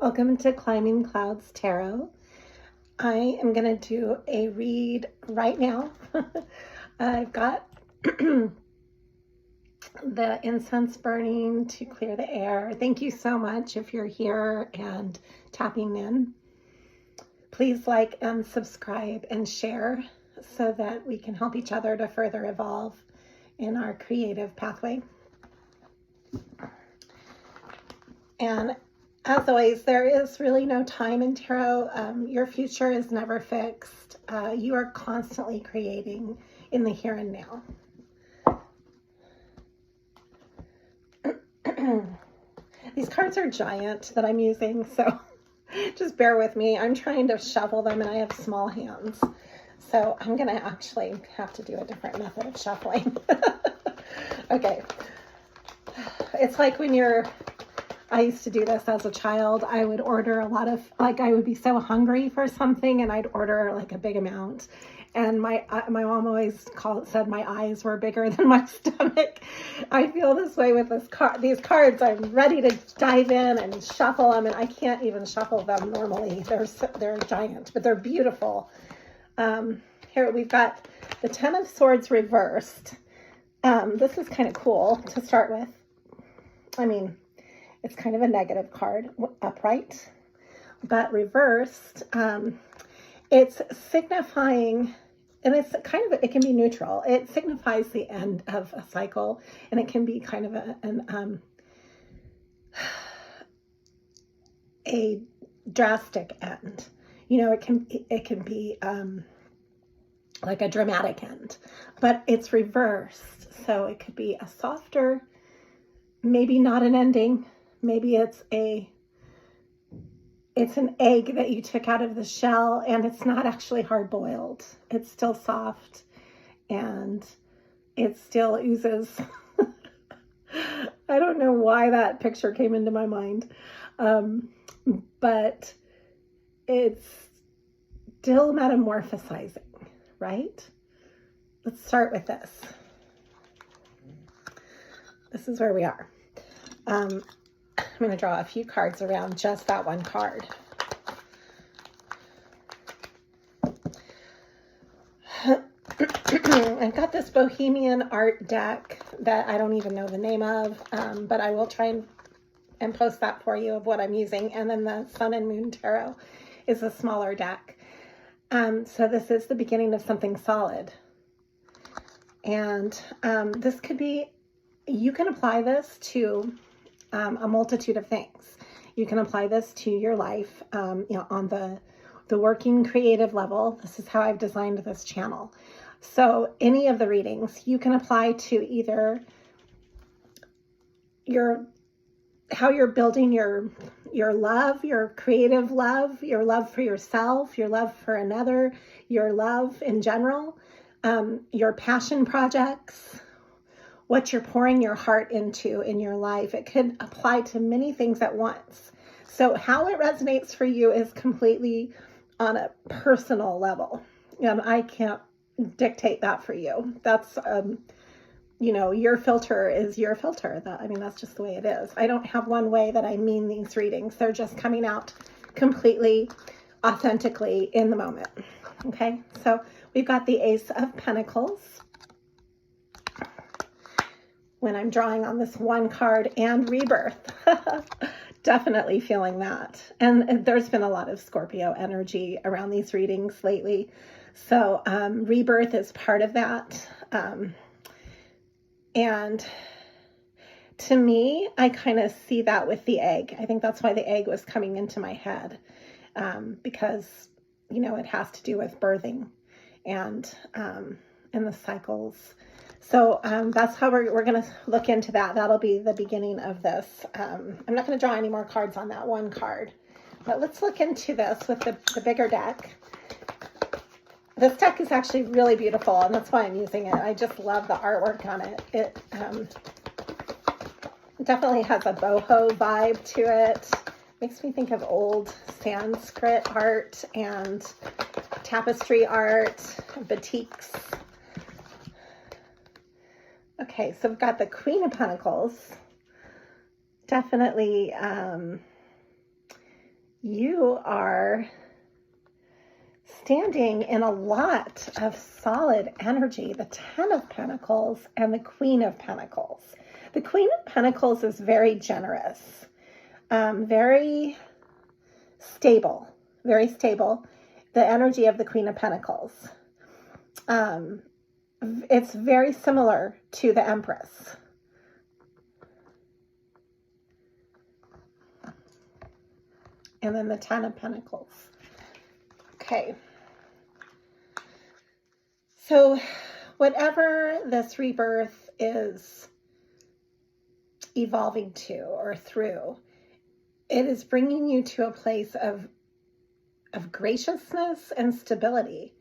Welcome to Climbing Clouds Tarot. I am going to do a read right now. I've got the incense burning to clear the air. Thank you so much if you're here and tapping in. Please like and subscribe and share so that we can help each other to further evolve in our creative pathway. And as always, there is really no time in tarot. Your future is never fixed. You are constantly creating in the here and now. These cards are giant that I'm using, so just bear with me. I'm trying to shuffle them and I have small hands. So I'm going to actually have to do a different method of shuffling. Okay. It's like when I used to do this as a child. I would order a lot of, I would be so hungry for something and I'd order like a big amount. And my mom always said my eyes were bigger than my stomach. I feel this way with these cards. I'm ready to dive in and shuffle them, and I can't even shuffle them normally. They're giant, but they're beautiful. Here we've got the Ten of Swords reversed. This is kind of cool to start with. I mean, it's kind of a negative card, upright, but reversed. It's signifying, and it can be neutral. It signifies the end of a cycle, and it can be kind of a drastic end. You know, it can be like a dramatic end, but it's reversed. So it could be a softer, maybe not an ending. Maybe it's an egg that you took out of the shell and it's not actually hard boiled. It's still soft and it still oozes. I don't know why that picture came into my mind. But it's still metamorphosizing, right? Let's start with this. This is where we are. I'm going to draw a few cards around just that one card. I've got this Bohemian art deck that I don't even know the name of, but I will try and post that for you of what I'm using. And then the Sun and Moon Tarot is a smaller deck. So this is the beginning of something solid. And this could be, you can apply this to a multitude of things. You can apply this to your life, on the working creative level. This is how I've designed this channel. So any of the readings you can apply to either how you're building your love, your creative love, your love for yourself, your love for another, your love in general, your passion projects, what you're pouring your heart into in your life. It could apply to many things at once. So how it resonates for you is completely on a personal level. And I can't dictate that for you. That's, your filter is your filter. That's just the way it is. I don't have one way that I mean these readings. They're just coming out completely authentically in the moment. Okay, so we've got the Ace of Pentacles. When I'm drawing on this one card, and rebirth. Definitely feeling that. And there's been a lot of Scorpio energy around these readings lately. So rebirth is part of that. And to me, I kind of see that with the egg. I think that's why the egg was coming into my head. Because, it has to do with birthing and the cycles. So that's how we're going to look into that. That'll be the beginning of this. I'm not going to draw any more cards on that one card. But let's look into this with the bigger deck. This deck is actually really beautiful, and that's why I'm using it. I just love the artwork on it. It definitely has a boho vibe to it. Makes me think of old Sanskrit art and tapestry art, batiks. Okay, so we've got the Queen of Pentacles. Definitely you are standing in a lot of solid energy, the Ten of Pentacles and the Queen of Pentacles. The Queen of Pentacles is very generous, very stable, very stable. The energy of the Queen of Pentacles. It's very similar to the Empress. And then the Ten of Pentacles. Okay. So whatever this rebirth is evolving to or through, it is bringing you to a place of graciousness and stability,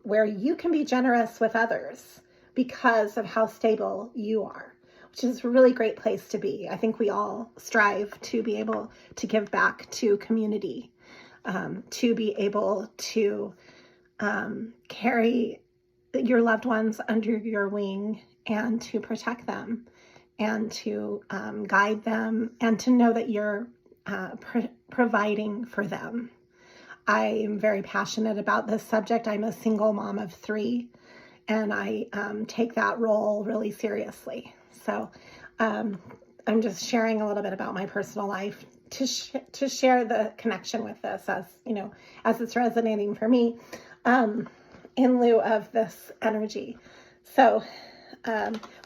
where you can be generous with others because of how stable you are, which is a really great place to be. I think we all strive to be able to give back to community, to be able to carry your loved ones under your wing and to protect them and to guide them and to know that you're providing for them. I am very passionate about this subject. I'm a single mom of 3, and I take that role really seriously. So I'm just sharing a little bit about my personal life to share the connection with this, as you know, as it's resonating for me, in lieu of this energy. So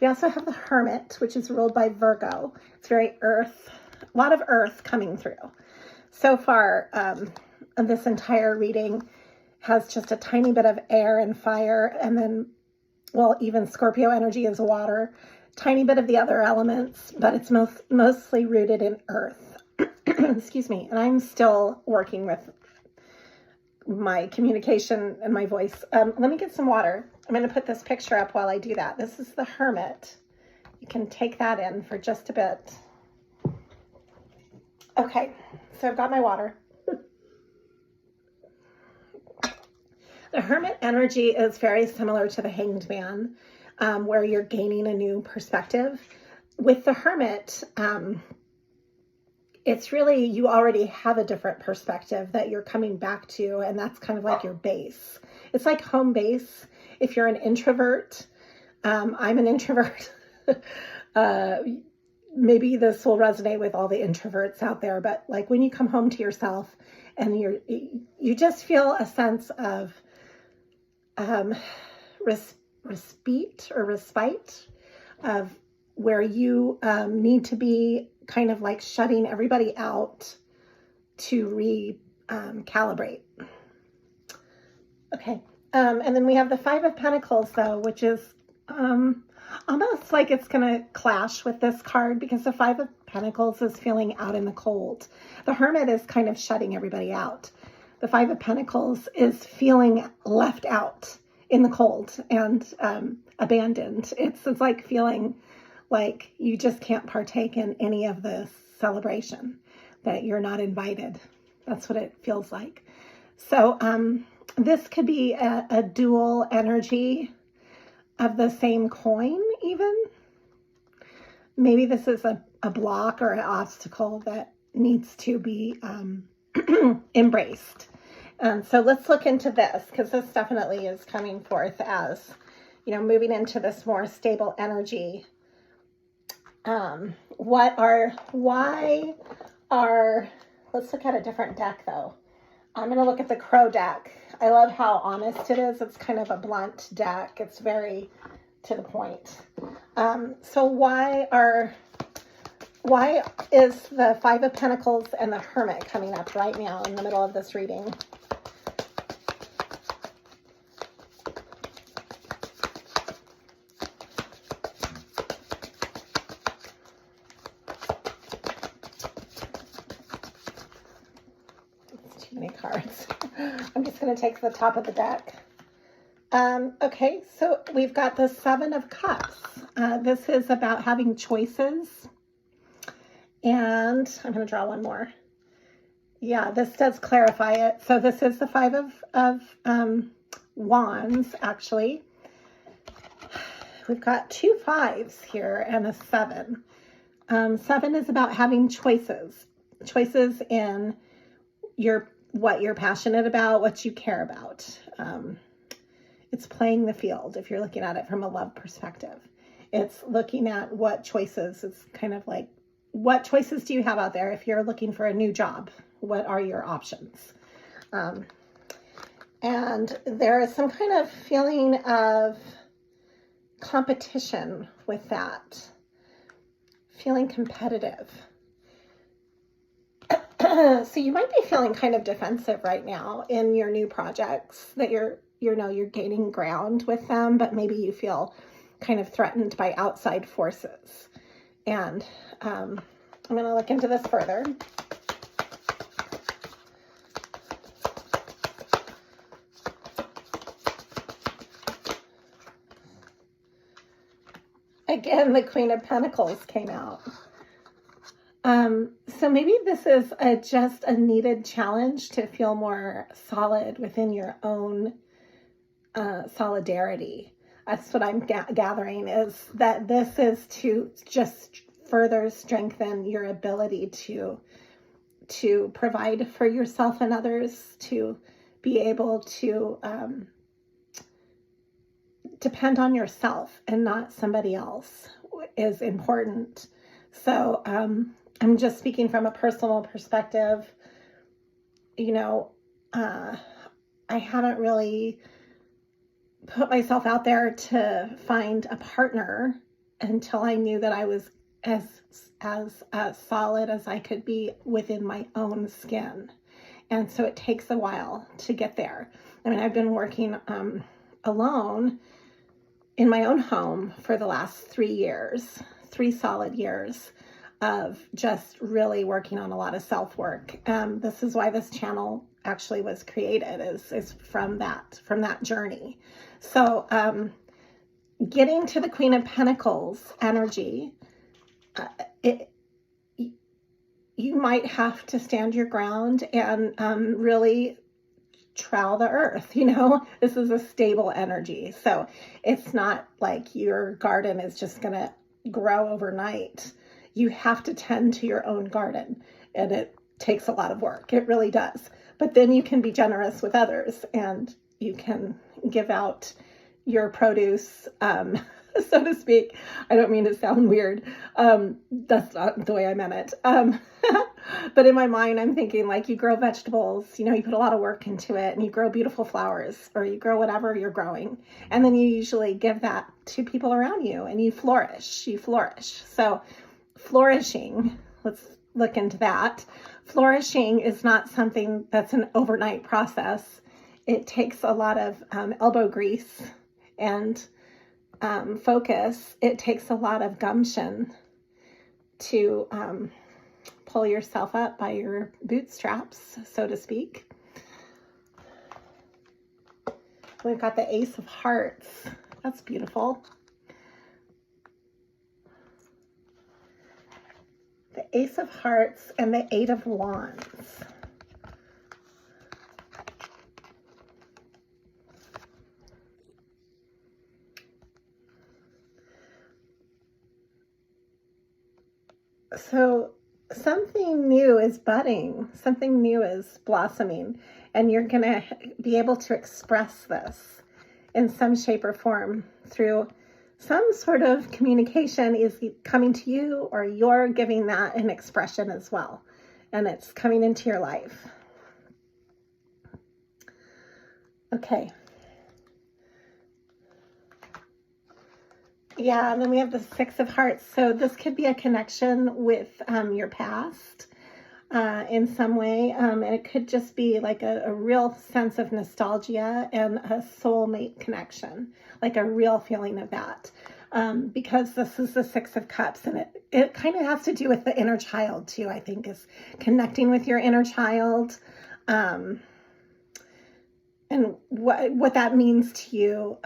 we also have the Hermit, which is ruled by Virgo. It's very earth, a lot of earth coming through. So far, this entire reading has just a tiny bit of air and fire, and then, well, even Scorpio energy is water, tiny bit of the other elements, but it's mostly rooted in earth. Excuse me. And I'm still working with my communication and my voice. Let me get some water. I'm going to put this picture up while I do that. This is the Hermit. You can take that in for just a bit. Okay, so I've got my water. The Hermit energy is very similar to the Hanged Man, where you're gaining a new perspective. With the Hermit, it's really, you already have a different perspective that you're coming back to, and that's kind of like your base. It's like home base. If you're an introvert, I'm an introvert. Maybe this will resonate with all the introverts out there, but like when you come home to yourself and you just feel a sense of respite of where you need to be kind of like shutting everybody out to recalibrate. Okay. And then we have the Five of Pentacles, though, which is almost like it's going to clash with this card, because the Five of Pentacles is feeling out in the cold. The Hermit is kind of shutting everybody out. The Five of Pentacles is feeling left out in the cold and abandoned. It's like feeling like you just can't partake in any of this celebration, that you're not invited. That's what it feels like. So this could be a dual energy of the same coin even. Maybe this is a block or an obstacle that needs to be embraced. So let's look into this, because this definitely is coming forth as, you know, moving into this more stable energy. Let's look at a different deck though. I'm going to look at the Crow deck. I love how honest it is. It's kind of a blunt deck. It's very to the point. So why is the Five of Pentacles and the Hermit coming up right now in the middle of this reading? Many cards. I'm just going to take the top of the deck. Okay, so we've got the Seven of Cups. This is about having choices. And I'm going to draw one more. Yeah, this does clarify it. So this is the Five of Wands, actually. We've got 2 5s here and a 7. 7 is about having choices. Choices in what you're passionate about, what you care about. It's playing the field if you're looking at it from a love perspective. It's looking at what choices. It's kind of like, what choices do you have out there? If you're looking for a new job, what are your options? And there is some kind of feeling of competition with that, feeling competitive. So you might be feeling kind of defensive right now in your new projects, that you're gaining ground with them, but maybe you feel kind of threatened by outside forces. And I'm going to look into this further. Again, the Queen of Pentacles came out. So maybe this is just a needed challenge to feel more solid within your own solidarity. That's what I'm gathering, is that this is to just further strengthen your ability to provide for yourself and others, to be able to depend on yourself and not somebody else is important. So I'm just speaking from a personal perspective. I haven't really put myself out there to find a partner until I knew that I was as solid as I could be within my own skin. And so it takes a while to get there. I mean, I've been working alone in my own home for the last 3 solid years of just really working on a lot of self-work. This is why this channel actually was created, is from that journey. So getting to the Queen of Pentacles energy, you might have to stand your ground and really trowel the earth. This is a stable energy. So it's not like your garden is just going to grow overnight. You have to tend to your own garden, and it takes a lot of work. It really does. But then you can be generous with others, and you can give out your produce, so to speak. I don't mean to sound weird. That's not the way I meant it. But in my mind, I'm thinking like you grow vegetables, you put a lot of work into it, and you grow beautiful flowers, or you grow whatever you're growing. And then you usually give that to people around you, and you flourish. So flourishing, let's look into that. Flourishing is not something that's an overnight process. It takes a lot of elbow grease and focus. It takes a lot of gumption to pull yourself up by your bootstraps, so to speak. We've got the Ace of Hearts. That's beautiful. The Ace of Hearts and the Eight of Wands. So something new is budding, something new is blossoming, and you're going to be able to express this in some shape or form through some sort of communication is coming to you, or you're giving that an expression as well, and it's coming into your life. Okay. Yeah, and then we have the Six of Hearts. So this could be a connection with your past in some way. And it could just be like a real sense of nostalgia and a soulmate connection, like a real feeling of that. Because this is the Six of Cups, and it kind of has to do with the inner child too, I think, is connecting with your inner child. And what that means to you,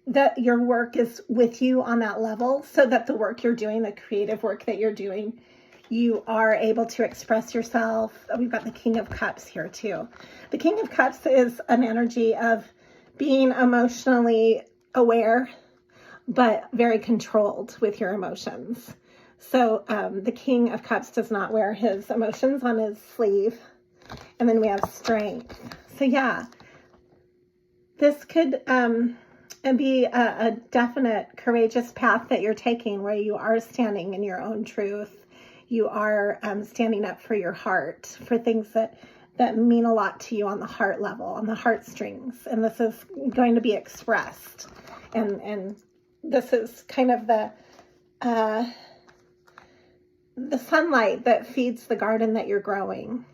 that your work is with you on that level, so that the work you're doing, the creative work that you're doing, you are able to express yourself. We've got the King of Cups here too. The King of Cups is an energy of being emotionally aware, but very controlled with your emotions. So the King of Cups does not wear his emotions on his sleeve. And then we have strength. So yeah, this could be a definite courageous path that you're taking, where you are standing in your own truth. You are standing up for your heart, for things that mean a lot to you on the heart level, on the heartstrings. And this is going to be expressed. And this is kind of the sunlight that feeds the garden that you're growing.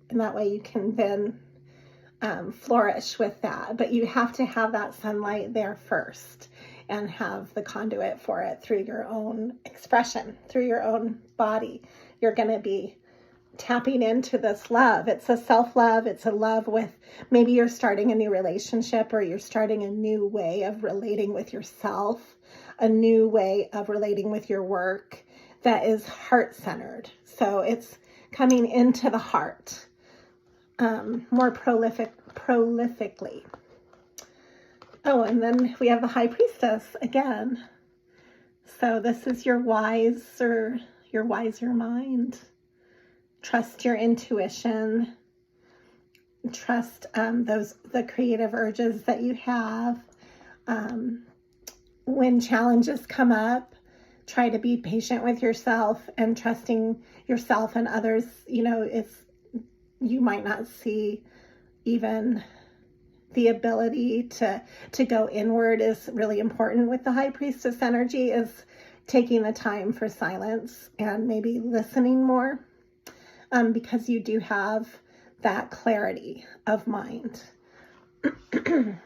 And that way you can then flourish with that. But you have to have that sunlight there first and have the conduit for it through your own expression, through your own body. You're going to be tapping into this love. It's a self-love. It's a love with, maybe you're starting a new relationship, or you're starting a new way of relating with yourself, a new way of relating with your work that is heart-centered. So it's coming into the heart more prolifically. Oh, and then we have the High Priestess again. So this is your wiser mind. Trust your intuition. Trust the creative urges that you have. When challenges come up, try to be patient with yourself and trusting yourself and others. You know, you might not see even the ability to go inward is really important with the High Priestess energy, is taking the time for silence and maybe listening more. Because you do have that clarity of mind. And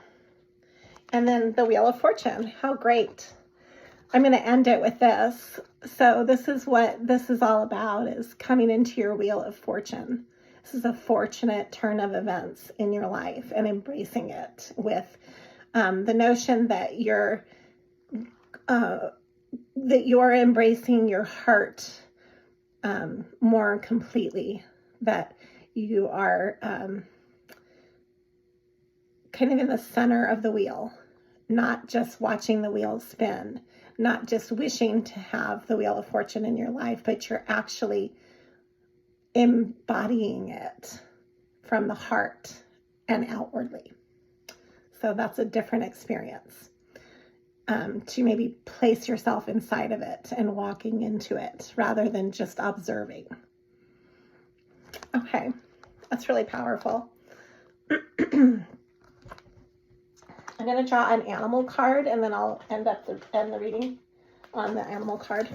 then the Wheel of Fortune. How great. I'm going to end it with this. So this is what this is all about, is coming into your Wheel of Fortune. This is a fortunate turn of events in your life, and embracing it with the notion that you're embracing your heart more completely, that you are kind of in the center of the wheel, not just watching the wheel spin, not just wishing to have the Wheel of Fortune in your life, but you're actually embodying it from the heart and outwardly. So that's a different experience. To maybe place yourself inside of it and walking into it rather than just observing. Okay, that's really powerful. I'm going to draw an animal card, and then I'll end the reading on the animal card.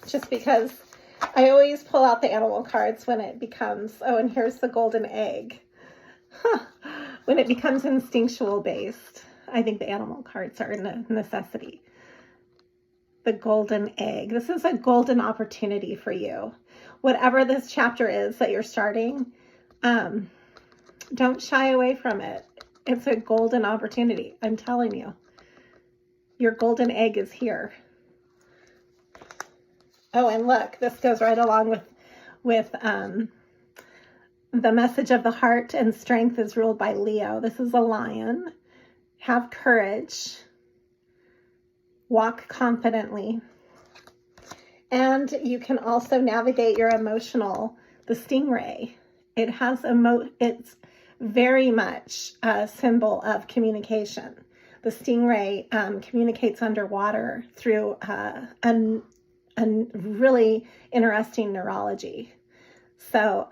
Just because I always pull out the animal cards when it becomes, oh, and here's the golden egg. When it becomes instinctual based. I think the animal cards are a necessity. The golden egg. This is a golden opportunity for you. Whatever this chapter is that you're starting, don't shy away from it. It's a golden opportunity. I'm telling you. Your golden egg is here. Oh, and look, this goes right along with the message of the heart and strength is ruled by Leo. This is a lion. Have courage, walk confidently, and you can also navigate your emotional, the stingray. It has it's very much a symbol of communication. The stingray communicates underwater through a really interesting neurology. So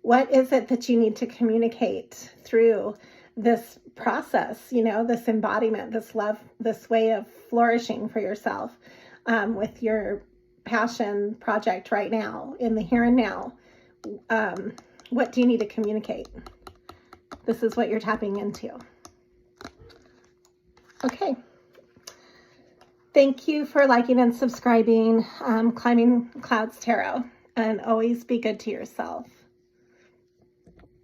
what is it that you need to communicate through this process, this embodiment, this love, this way of flourishing for yourself with your passion project right now, in the here and now? What do you need to communicate? This is what you're tapping into. Okay. Thank you for liking and subscribing, Climbing Clouds Tarot, and always be good to yourself.